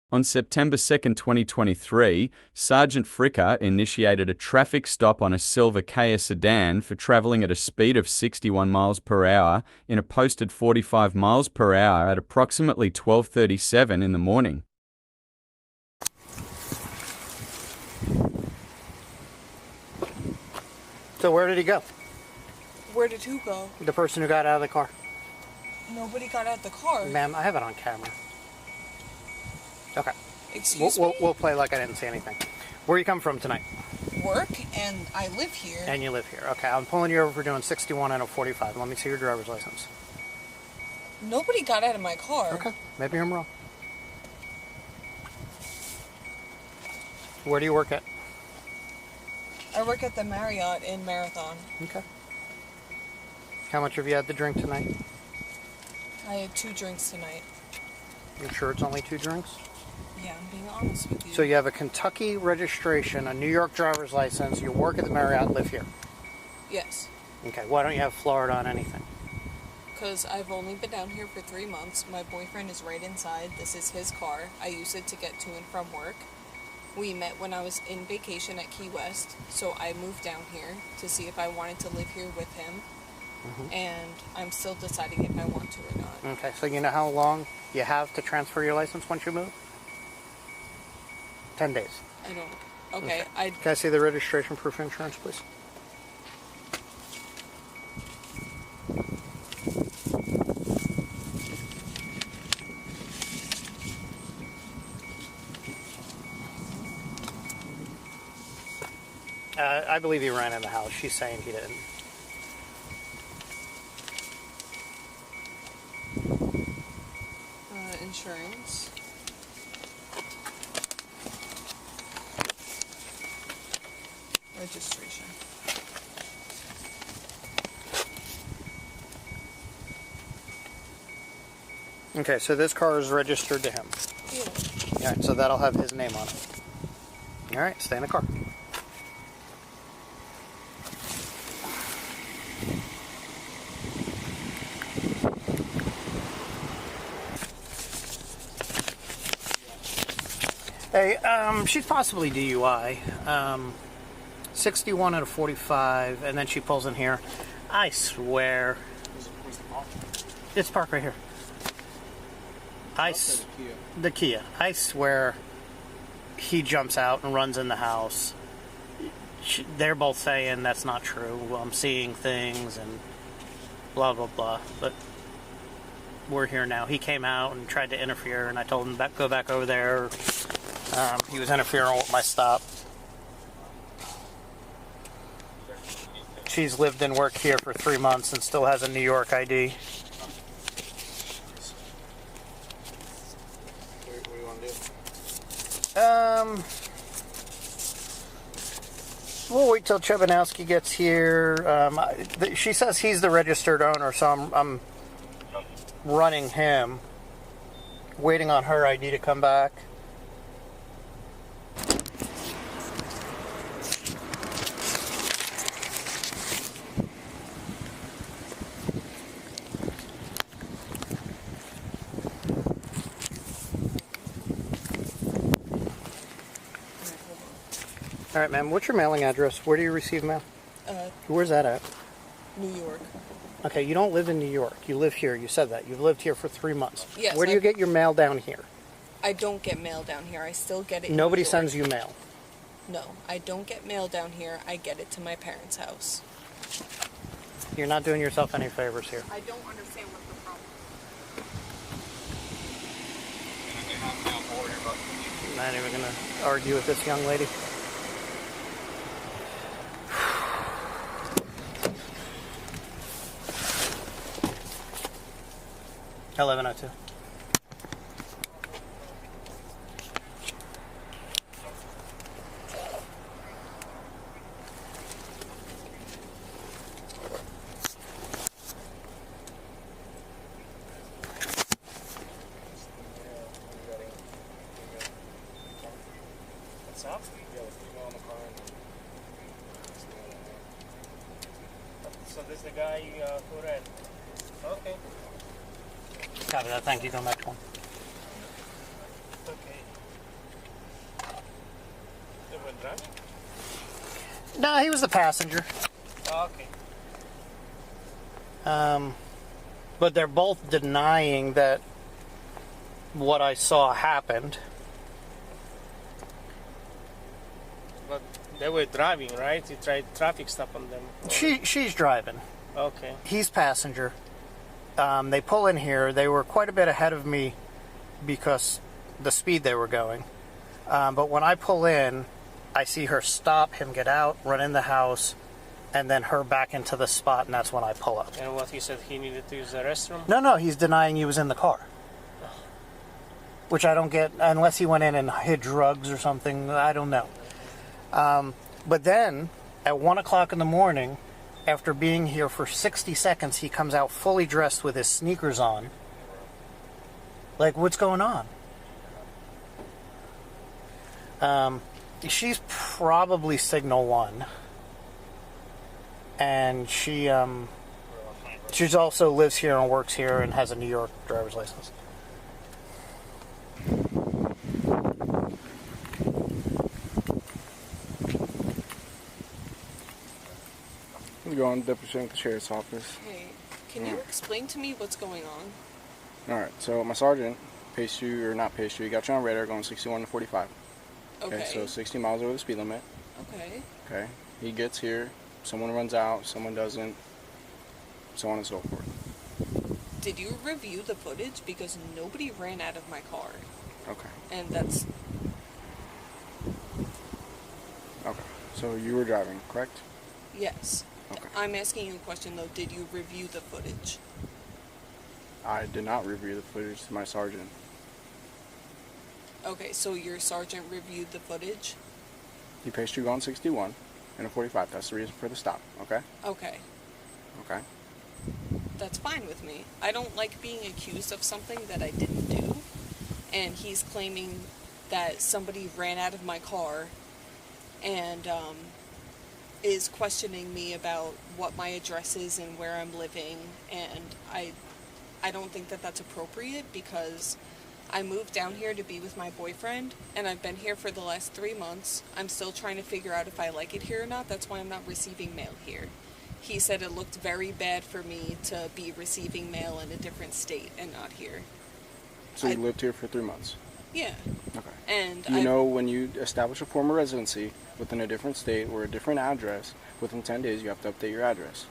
On September 2, 2023, Sergeant Fricker initiated a traffic stop on a silver Kia sedan for traveling at a speed of 61 miles per hour in a posted 45 miles per hour at approximately 12:37 in the morning. So where did he go? Where did who go? The person who got out of the car. Nobody got out of the car. Ma'am, I have it on camera. Okay. Excuse me? We'll play like I didn't see anything. Where you come from tonight? Work, and I live here. And you live here. Okay, I'm pulling you over for doing 61 and a 45. Let me see your driver's license. Nobody got out of my car. Okay, maybe I'm wrong. Where do you work at? I work at the Marriott in Marathon. Okay. How much have you had to drink tonight? I had 2 drinks tonight. You sure it's only 2 drinks? Yeah, I'm being honest with you. So you have a Kentucky registration, a New York driver's license, you work at the Marriott, live here? Yes. Okay, why don't you have Florida on anything? Because I've only been down here for 3 months. My boyfriend is right inside. This is his car. I use it to get to and from work. We met when I was in vacation at Key West, so I moved down here to see if I wanted to live here with him. And I'm still deciding if I want to or not. Okay, so you know how long you have to transfer your license once you move? 10 days. I don't. Okay. Can I see the registration proof of insurance, please? I believe he ran in the house. She's saying he didn't. Insurance. Registration. Okay, so this car is registered to him. Yeah. All right, so that'll have his name on it. All right, stay in the car. Hey, she's possibly DUI. 61 and a 45, and then she pulls in here. I swear. It's parked right here. The Kia. I swear he jumps out and runs in the house. They're both saying that's not true. Well, I'm seeing things and blah, blah, blah. But we're here now. He came out and tried to interfere, and I told him go back over there. He was interfering with my stop. She's lived and worked here for 3 months and still has a New York ID. What do you want to do? We'll wait till Chebanowski gets here. She says he's the registered owner, so I'm running him, waiting on her ID to come back. All right, ma'am, what's your mailing address? Where do you receive mail? Where's that at? New York. Okay, you don't live in New York. You live here. You said that. You've lived here for 3 months. Yes. Where do you get your mail down here? I don't get mail down here. I still get it. Nobody in New York. sends you mail. No, I don't get mail down here. I get it to my parents' house. You're not doing yourself any favors here. I don't understand what the problem is. I'm not even going to argue with this young lady. $11.02. What's up? Yeah, let's email on the car. So this is the guy who ran. Okay. Copy that. Thank you. Come back to one. Okay. driving? No, he was the passenger. Oh, okay. But they're both denying that what I saw happened. But they were driving, right? You tried traffic stop on them. She's driving. Okay. He's passenger. They pull in here. They were quite a bit ahead of me because the speed they were going. But when I pull in, I see her stop, him get out, run in the house, and then her back into the spot, and that's when I pull up. And what he said, he needed to use the restroom? No, he's denying he was in the car. Which I don't get, unless he went in and hid drugs or something, I don't know. But then, at 1 o'clock in the morning, after being here for 60 seconds, he comes out fully dressed with his sneakers on. Like, what's going on? She's probably Signal 1. And she's also lives here and works here and has a New York driver's license. We're going to represent the sheriff's office. Hey, can you explain to me what's going on? Alright, so my sergeant paced you, or not paced you, he got you on radar going 61 to 45. Okay. So 60 miles over the speed limit. Okay. Okay. He gets here, someone runs out, someone doesn't, so on and so forth. Did you review the footage? Because nobody ran out of my car. Okay. And that's... Okay. So you were driving, correct? Yes. Okay. I'm asking you a question though. Did you review the footage? I did not review the footage to my sergeant. Okay, so your sergeant reviewed the footage? He paced you going 61 and a 45. That's the reason for the stop, okay? Okay. Okay. That's fine with me. I don't like being accused of something that I didn't do. And he's claiming that somebody ran out of my car and is questioning me about what my address is and where I'm living. And I don't think that that's appropriate because I moved down here to be with my boyfriend, and I've been here for the last 3 months. I'm still trying to figure out if I like it here or not. That's why I'm not receiving mail here. He said it looked very bad for me to be receiving mail in a different state and not here. So you lived here for 3 months? Yeah. Okay. And You know, when you establish a former residency within a different state or a different address, within 10 days you have to update your address.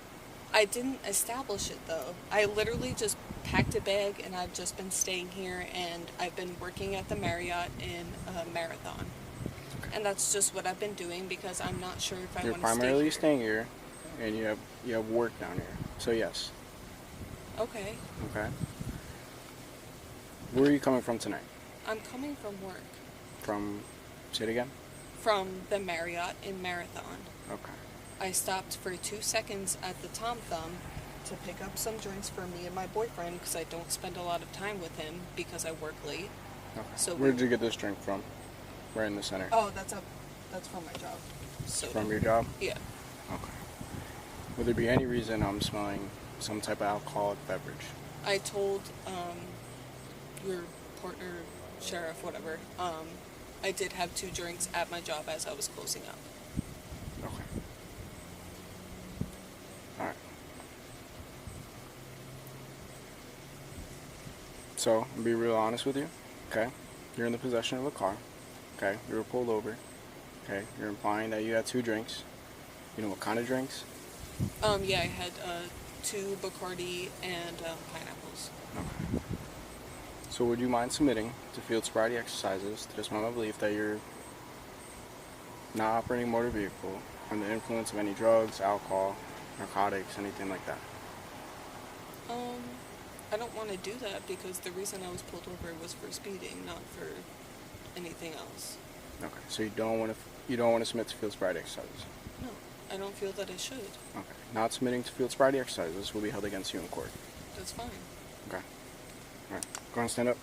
I didn't establish it though. I literally just packed a bag and I've just been staying here, and I've been working at the Marriott in Marathon. And that's just what I've been doing because I'm not sure if I You're want to stay primarily here. staying here, and you have work down here. So yes. Okay. Okay. Where are you coming from tonight? I'm coming from work. From, say it again? From the Marriott in Marathon. Okay. I stopped for 2 seconds at the Tom Thumb to pick up some drinks for me and my boyfriend because I don't spend a lot of time with him because I work late. Okay. So Where did you get this drink from? Right in the center. Oh, that's from my job. So From your job? Yeah. Okay. Would there be any reason I'm smelling some type of alcoholic beverage? I told your partner, sheriff, whatever, I did have 2 drinks at my job as I was closing up. Okay. Alright. So, I'll be real honest with you. Okay? You're in the possession of a car. Okay? You were pulled over. Okay? You're implying that you had 2 drinks. You know what kind of drinks? Yeah, I had 2 Bacardi and pineapples. Okay. So would you mind submitting to field sobriety exercises to disprove my belief that you're not operating a motor vehicle under the influence of any drugs, alcohol, narcotics, anything like that? I don't want to do that because the reason I was pulled over was for speeding, not for anything else. Okay. So you don't want to submit to field sobriety exercises? No, I don't feel that I should. Okay. Not submitting to field sobriety exercises will be held against you in court. That's fine. Okay. All right. Go ahead and stand up.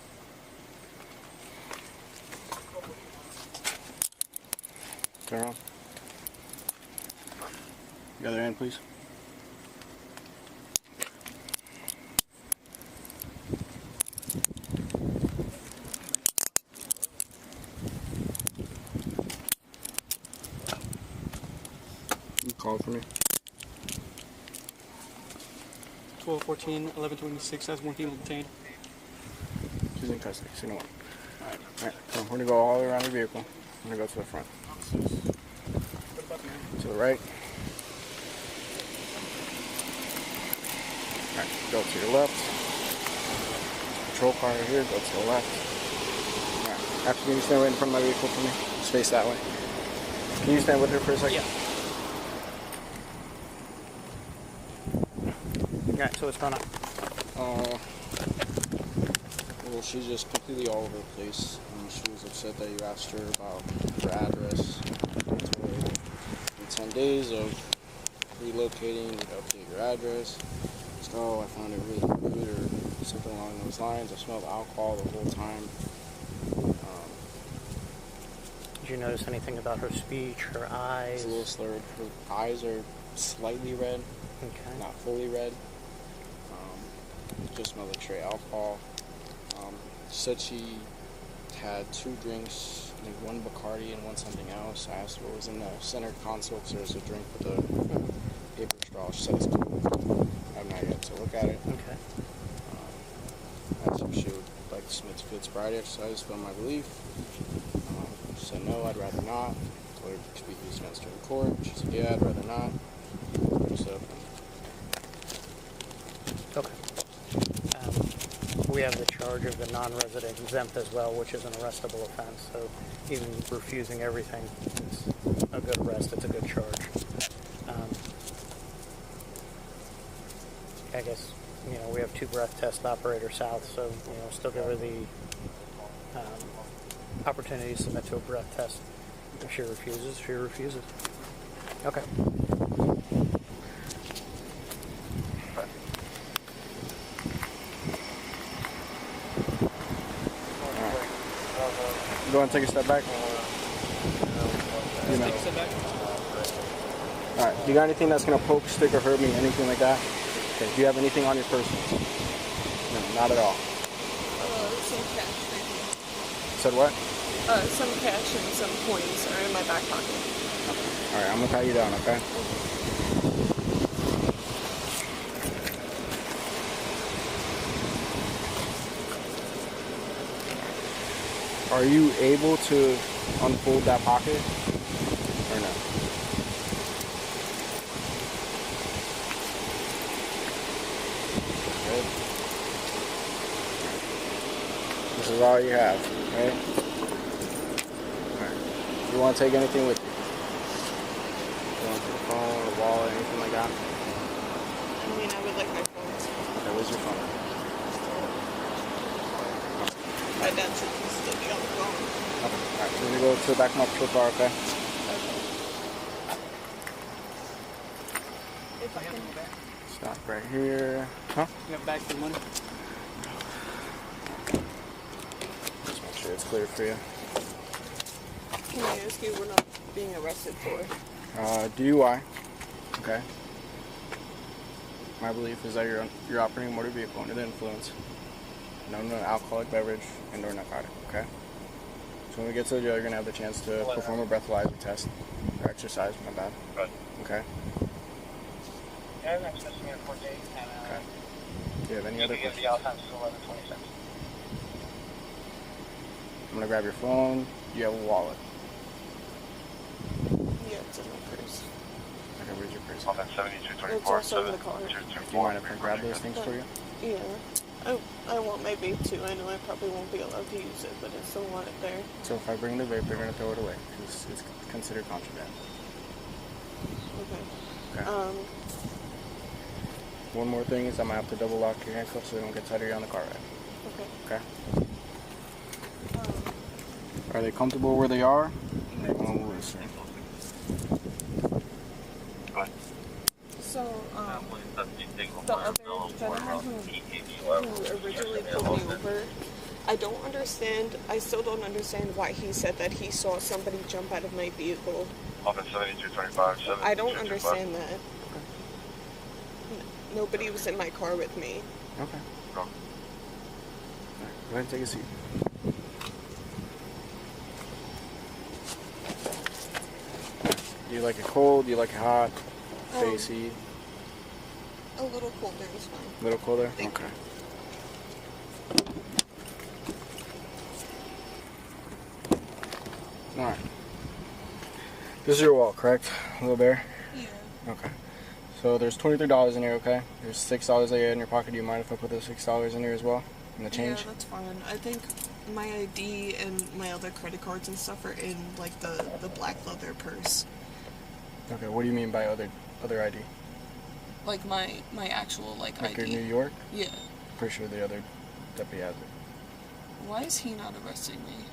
Turn around. The other hand, please. Call for me. 12/14/11/26 as one female detained. She's in custody. See no one. Alright. Come on. We're gonna go all the way around the vehicle. I'm gonna go to the front. To the right. Alright, go to your left. Patrol car right here, go to the left. Alright, after you stand right in front of my vehicle for me. Just face that way. Can you stand with her for a second? Yeah. Alright, so what's going on? Well, she's just completely all over the place. She was upset that you asked her about her address. You told her in 10 days of relocating, you'd update your address. So I found it really rude or something along those lines. I smelled alcohol the whole time. Did you notice anything about her speech, her eyes? It's a little slurred. Her eyes are slightly red, Okay. not fully red. Just smelled like straight alcohol. She said she had 2 drinks, I think 1 Bacardi and 1 something else. I asked what was in the center console because there was a drink with a paper straw. She said it's cool. I have not yet to look at it. Okay. I asked if she would like to submit to field sobriety exercise to my belief. She said no, I'd rather not. I told her to speak these events during court. She said yeah, I'd rather not. So, Okay. We have the charge of the non-resident exempt as well, which is an arrestable offense. So even refusing everything is a good arrest. It's a good charge. I guess, we have 2 breath test operator south, so, still give her the opportunity to submit to a breath test. If she refuses, she refuses. Okay. go ahead and take a step back. Take a step back. Alright, do you got anything that's going to poke, stick, or hurt me, anything like that? Okay, do you have anything on your person? No, not at all. Some cash. Said what? Some cash and some coins are in my back pocket. Alright, I'm going to pat you down, okay? Are you able to unfold that pocket or no? Okay. This is all you have, okay? Alright. You want to take anything with you? You want your phone, a wallet, anything like that? I mean, I would like my phone. Okay, where's your phone? My dad should still be on the phone. Okay. Alright, so we're going to go to the back of my patrol car, okay? If I can. Stop right here. Huh? You have back for money. Just make sure it's clear for you. Can I ask you what I'm being arrested for? DUI. Okay. My belief is that you're operating a motor vehicle under the influence. No alcoholic beverage and or narcotic, okay? So when we get to the jail, you're going to have the chance to perform a breathalyzer test or exercise, my bad. Right. Okay? Yeah, I'm accessing airport date and Okay. Do you have any other questions? the out time is 11:26. I'm going to grab your phone. Do you have a wallet? Yeah, it's in my purse. Okay, where's your purse? Offense It's 7224. also in the car. Do you mind if I grab those things for you? Yeah. I want my vape too. I know I probably won't be allowed to use it, but I still want it there. So if I bring the vape, they're going to throw it away because it's considered contraband. Okay. Okay. One more thing is I'm going to have to double lock your handcuffs so they don't get tighter on the car ride. Okay. Okay? Are they comfortable where they are? They want to listen. So, the other gentleman who originally pulled me over, I don't understand, I still don't understand why he said that he saw somebody jump out of my vehicle. Offense 7225. I don't understand that. Nobody was in my car with me. Okay. No. All right, go ahead and take a seat. Do you like it cold? Do you like it hot? AC? A little colder is fine. A little colder? Thank Okay. Alright. This is your wallet, correct, Little Bear? Yeah. Okay. So there's $23 in here, okay? There's $6 that you had in your pocket. Do you mind if I put those $6 in here as well? And the change? Yeah, that's fine. I think my ID and my other credit cards and stuff are in like the black leather purse. Okay, what do you mean by other ID? Like my actual like Like ID. your New York? Yeah. Pretty sure the other deputy has it. Why is he not arresting me?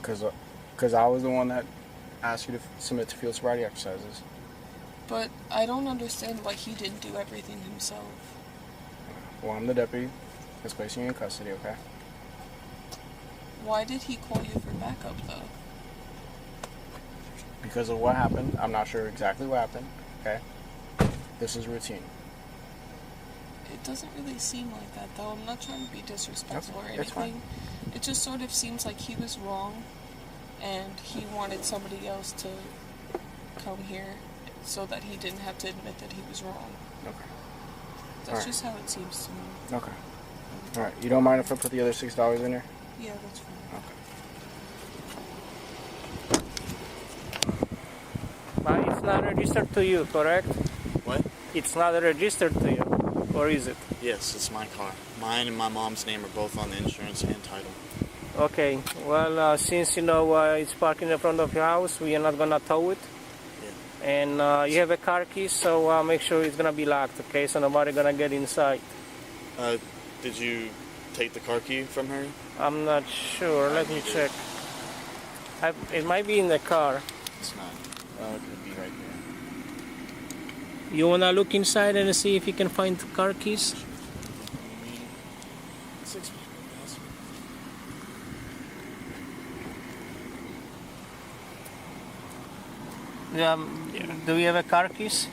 Because I was the one that asked you to submit to field sobriety exercises. But I don't understand why he didn't do everything himself. Well, I'm the deputy that's placing you in custody, okay? Why did he call you for backup though? Because of what happened. I'm not sure exactly what happened, okay? This is routine. It doesn't really seem like that though. I'm not trying to be disrespectful or It's fine. anything. It just sort of seems like he was wrong and he wanted somebody else to come here so that he didn't have to admit that he was wrong. Okay. That's Alright. just how it seems to me. Okay. Alright, you don't mind if I put the other $6 in there? Yeah, that's fine. Okay. But it's not registered to you, correct? What? It's not registered to you, or is it? Yes, it's my car. Mine and my mom's name are both on the insurance and title. Okay. Well, since you know it's parked in the front of your house, we are not gonna tow it. Yeah. And you have a car key, so make sure it's gonna be locked, okay? So nobody gonna get inside. Did you take the car key from her? I'm not sure. Let me check. It might be in the car. It's not. It could be right here. You wanna look inside and see if you can find the car keys? Yeah. Do we have a car keys?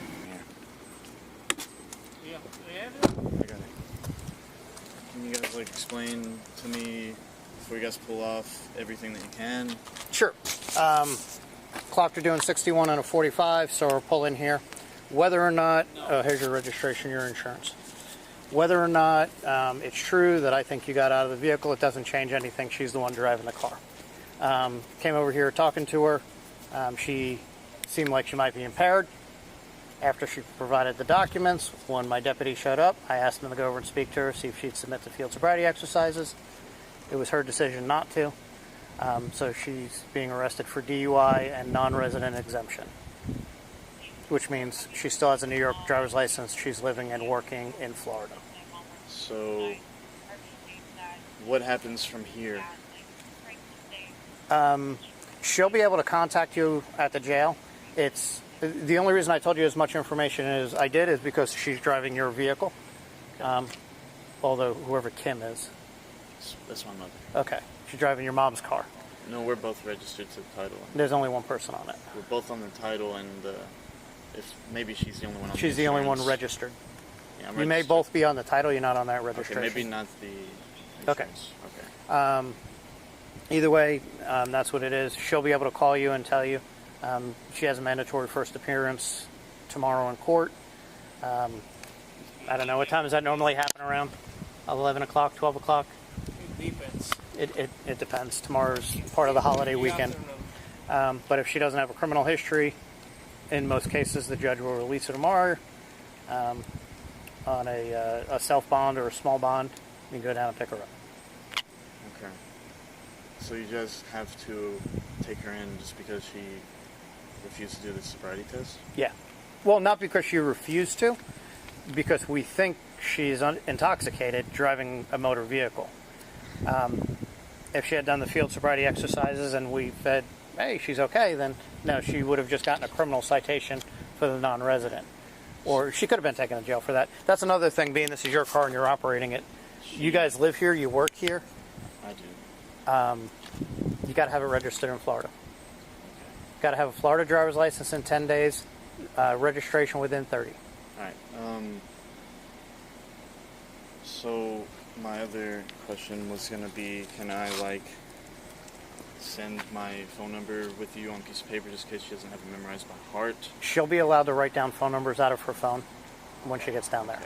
Yeah. I got it. Can you guys explain to me before you guys pull off everything that you can? Sure. Clocked are doing 61 on a 45, so we'll pull in here. Whether or not, here's your registration, your insurance. Whether or not it's true that I think you got out of the vehicle, it doesn't change anything. She's the one driving the car. Came over here talking to her. She seemed like she might be impaired. After she provided the documents, when my deputy showed up, I asked him to go over and speak to her, see if she'd submit to field sobriety exercises. It was her decision not to. So she's being arrested for DUI and non-resident exemption, which means she still has a New York driver's license. She's living and working in Florida. So, what happens from here? She'll be able to contact you at the jail. It's the only reason I told you as much information as I did is because she's driving your vehicle. Although whoever Kim is. That's my mother. Okay. She's driving your mom's car. No, we're both registered to the title. There's only one person on it. We're both on the title, and if maybe she's the only one on She's the only one registered. Yeah, I'm You may registered. both be on the title. You're not on that registration. Okay, maybe not the Okay. insurance. Okay. Either way, that's what it is. She'll be able to call you and tell you. She has a mandatory first appearance tomorrow in court. I don't know. What time does that normally happen around? 11 o'clock, 12 o'clock? It depends. It depends. Tomorrow's part of the holiday weekend. But if she doesn't have a criminal history, in most cases the judge will release her tomorrow on a self-bond or a small bond. You can go down and pick her up. Okay. So you just have to take her in just because she refused to do the sobriety test? Yeah. Well, not because she refused to, because we think she's intoxicated driving a motor vehicle. If she had done the field sobriety exercises and we said, hey, she's okay, then no, she would have just gotten a criminal citation for the non-resident. Or she could have been taken to jail for that. That's another thing, being this is your car and you're operating it. You guys live here, you work here. I do. You got to have it registered in Florida. Got to have a Florida driver's license in 10 days, registration within 30. All right. So my other question was going to be, can I send my phone number with you on a piece of paper just in case she doesn't have it memorized by heart? She'll be allowed to write down phone numbers out of her phone when she gets down there.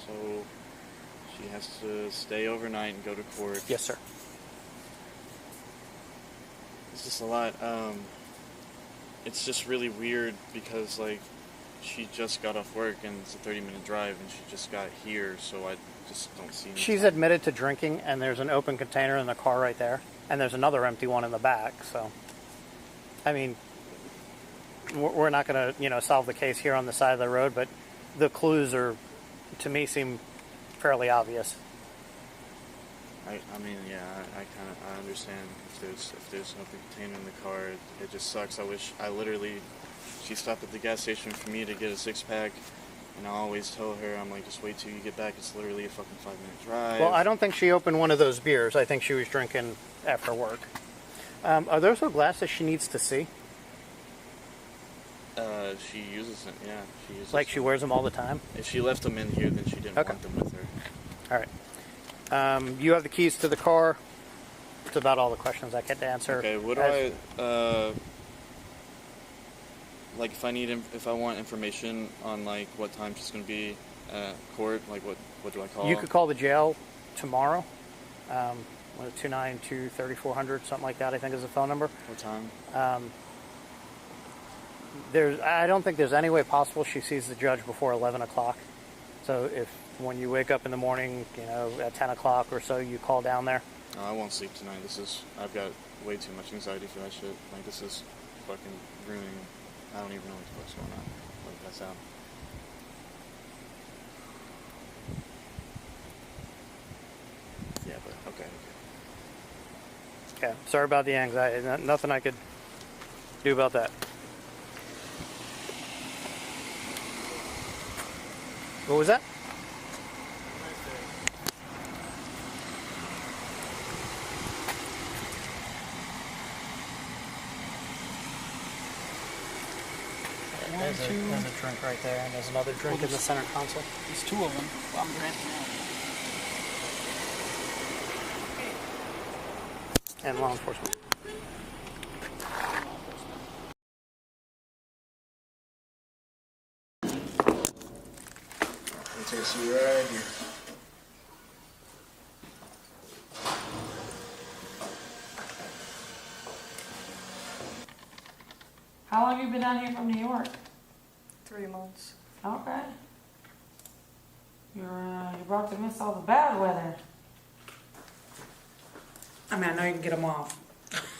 So she has to stay overnight and go to court. Yes, sir. It's just a lot. It's just really weird because, like, she just got off work and it's a 30-minute drive and she just got here, so I just don't see any She's time. admitted to drinking, and there's an open container in the car right there, and there's another empty one in the back. So, I mean, we're not going to, solve the case here on the side of the road, but the clues are, to me, seem fairly obvious. I mean, yeah, I understand if there's no container in the car, it just sucks. She stopped at the gas station for me to get a 6-pack, and I always tell her, I'm like, just wait till you get back. It's literally a fucking 5-minute drive. Well, I don't think she opened one of those beers. I think she was drinking after work. Are those the glasses she needs to see? She uses them, yeah. She uses Like she them. wears them all the time? If she left them in here, then she didn't Okay. want them with her. All right. You have the keys to the car. That's about all the questions I get to answer. Okay, what do if I want information on, like, what time she's going to be at court, like, what do I call? You could call the jail tomorrow. 292-3400, something like that, I think is the phone number. What time? I don't think there's any way possible she sees the judge before 11 o'clock. So when you wake up in the morning, at 10 o'clock or so, you call down there. No, I won't sleep tonight. I've got way too much anxiety for that shit. Like, this is fucking ruining. I don't even know what the fuck's going on. Like, that's out. Yeah, but okay. Okay, sorry about the anxiety. Nothing I could do about that. What was that? There's a drink right there, and there's another drink in the center console. There's two of them. Well, I'm granting out. And law enforcement. Let's take a seat right here. How long have you been down here from New York? 3 months. Okay. You brought to miss all the bad weather. I mean, I know you can get them off.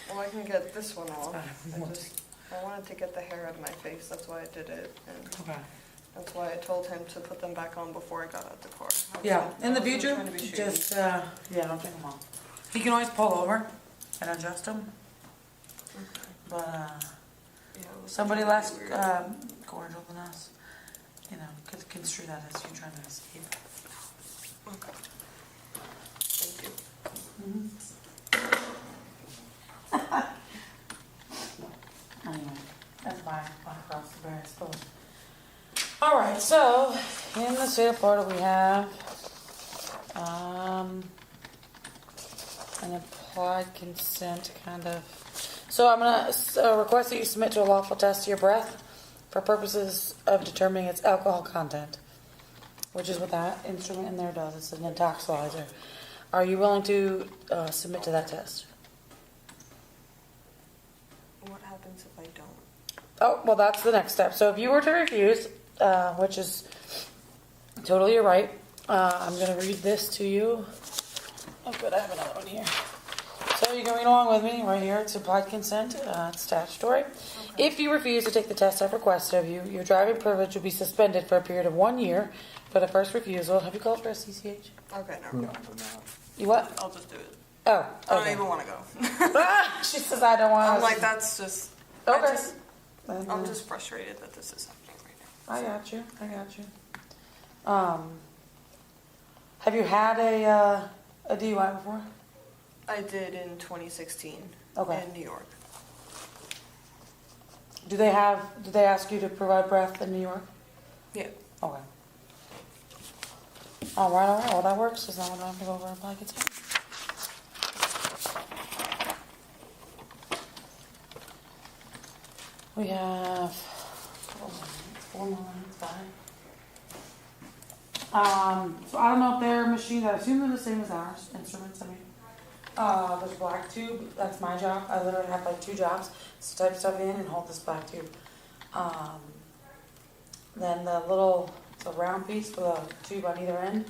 Well, I can get this one off. I wanted to get the hair out of my face. That's why I did it. And Okay. that's why I told him to put them back on before I got out the car. Yeah, in the I wasn't future, trying to be shady. just, don't take them off. You can always pull over and adjust them. But, Yeah, it was somebody trying less to be weird. cordial than us, could construe that as you trying to escape. Okay. Thank you. Anyway, that's my across the bear, I suppose. All right, so in the state of Florida, we have an implied consent kind of. So I'm gonna request that you submit to a lawful test of your breath for purposes of determining its alcohol content, which is what that instrument in there does. It's an intoxilizer. Are you willing to submit to that test? What happens if I don't? Oh, well, that's the next step. So if you were to refuse, which is totally your right, I'm going to read this to you. Oh, good, I have another one here. So you're going along with me right here. It's implied consent. It's statutory. Okay. If you refuse to take the test I've requested of you, your driving privilege will be suspended for a period of 1 year for the first refusal. Have you called for a CCH? Okay, never mind. You what? I'll just do it. Oh, okay. I don't even want to go. She says I don't want to. I'm like, that's just... Okay. I'm just frustrated that this is happening right now. I got you. Have you had a DUI before? I did in 2016 Okay. in New York. Do they ask you to provide breath in New York? Yeah. Okay. All right. Well, that works. Because now we don't have to go over and apply consent. We have 4 more minutes, fine. So I don't know if their machines, I assume they're the same as ours, instruments, I mean. There's black tube, that's my job. I literally have like 2 jobs, to type stuff in and hold this black tube. Then the round piece with a tube on either end,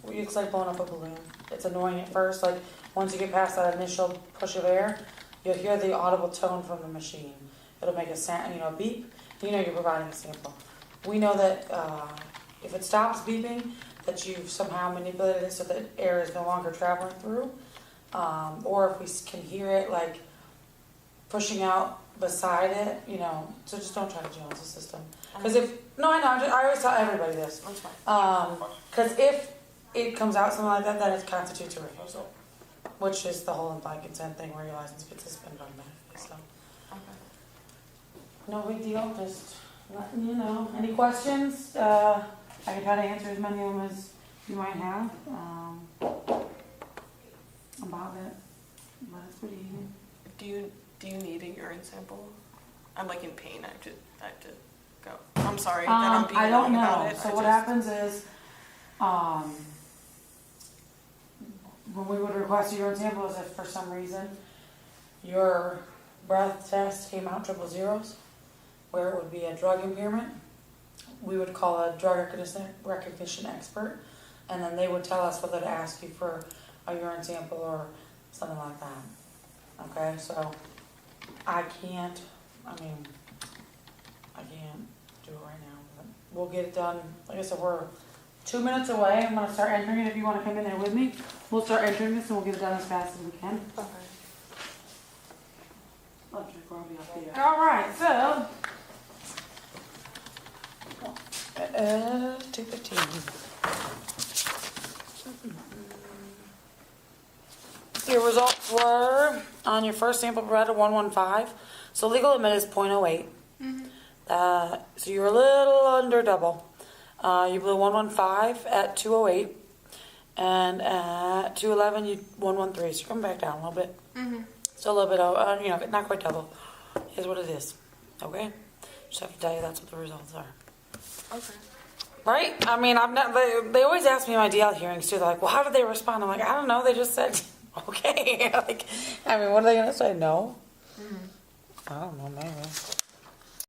it's like blowing up a balloon. It's annoying at first, like once you get past that initial push of air, you'll hear the audible tone from the machine. It'll make a sound, beep. You know you're providing a sample. We know that if it stops beeping, that you've somehow manipulated it so that air is no longer traveling through. Or if we can hear it like pushing out beside it, so just don't try to jam the system. Because I always tell everybody this. Because if it comes out something like that, then it constitutes a refusal, which is the whole implied consent thing where your license gets suspended automatically. So, no big deal. Just letting you know. Any questions? I can try to answer as many of them as you might have about it. But it's pretty easy. Do you need a urine sample? I'm like in pain. I have to go. I'm sorry that I'm being I don't annoying know. about it. So what happens is, when we would request a urine sample is if for some reason your breath test came out 000, where it would be a drug impairment, we would call a drug recognition expert, and then they would tell us whether to ask you for a urine sample or something like that. Okay, so I can't do it right now, but we'll get it done. Like I said, we're 2 minutes away. I'm going to start entering it if you want to come in there with me. We'll start entering this and we'll get it done as fast as we can. Okay. All right, so 2:15. Your results were on your first sample provided 115. So legal admit is 0.08. So you're a little under double. You blew 115 at 208, and at 211 you 113. So you're coming back down a little bit. So a little bit, not quite double. Is what it is. Okay? Just have to tell you that's what the results are. Okay. Right? I mean, they always ask me in my DL hearings too. They're like, well, how did they respond? I'm like, I don't know. They just said, okay. What are they going to say? No? I don't know, maybe.